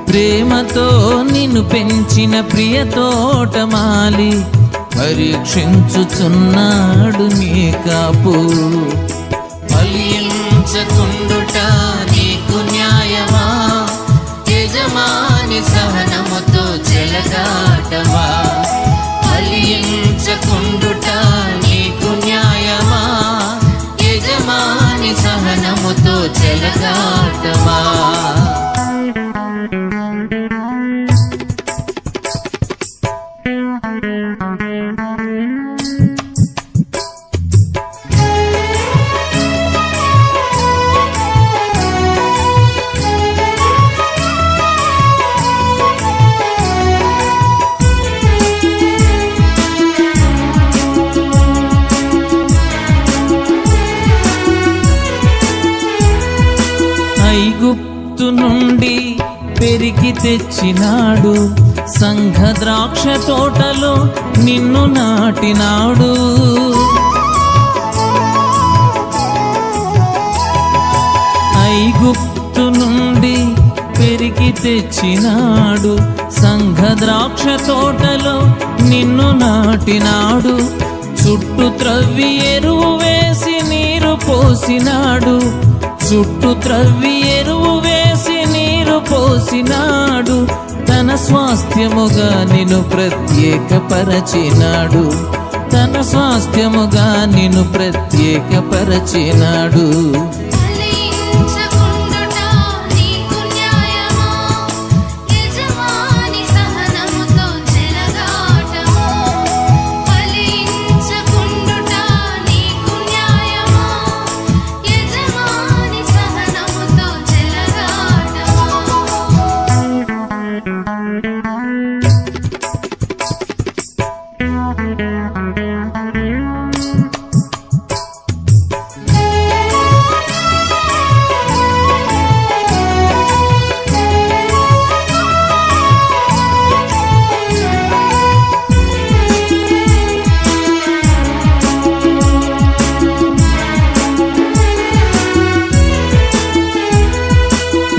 ప్రేమతో నిన్ను పెంచిన ప్రియ తోటమాలి పరీక్షించుచున్నాడు నీ కాపు. ఫలించకుండుట నీకు న్యాయమా? యజమాని సహనముతో చెలగాటమా? ఫలించకుండుట నీకు న్యాయమా? యజమాని సహనముతో చెలగాటమా? ఐగుప్తు నుండి పెరికి తెచ్చినాడు, సంఘ ద్రాక్ష తోటలో నిన్ను నాటినాడు. ఐగుప్తు నుండి పెరికి తెచ్చినాడు, సంఘ ద్రాక్ష తోటలో నిన్ను నాటినాడు. చుట్టూ త్రవ్వి ఎరువు వేసి నీరు పోసినాడు, చుట్టూ త్రవ్వి ఎరువు వేసి నీరు పోసినాడు. తన స్వాస్థ్యముగా నిన్ను ప్రత్యేకపరచినాడు, తన స్వాస్థ్యముగా నిన్ను ప్రత్యేకపరచినాడు.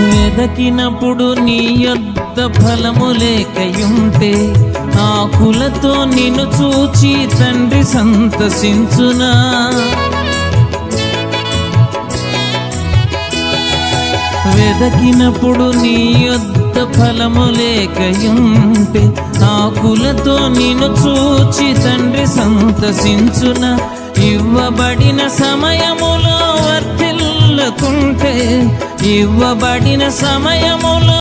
వెదకినప్పుడు నీ యొద్ద ఫలము లేకయుంటే, ఆకులతో నిన్ను చూచి తండ్రి సంతసించునా? వెదకినప్పుడు నీ యొద్ద ఫలము లేకయుంటే, ఆకులతో నిన్ను చూచి తండ్రి సంతసించునా? ఇవ్వబడిన సమయములో వర్ధిల్లకుంటే, ఇవ్వబడిన సమయములో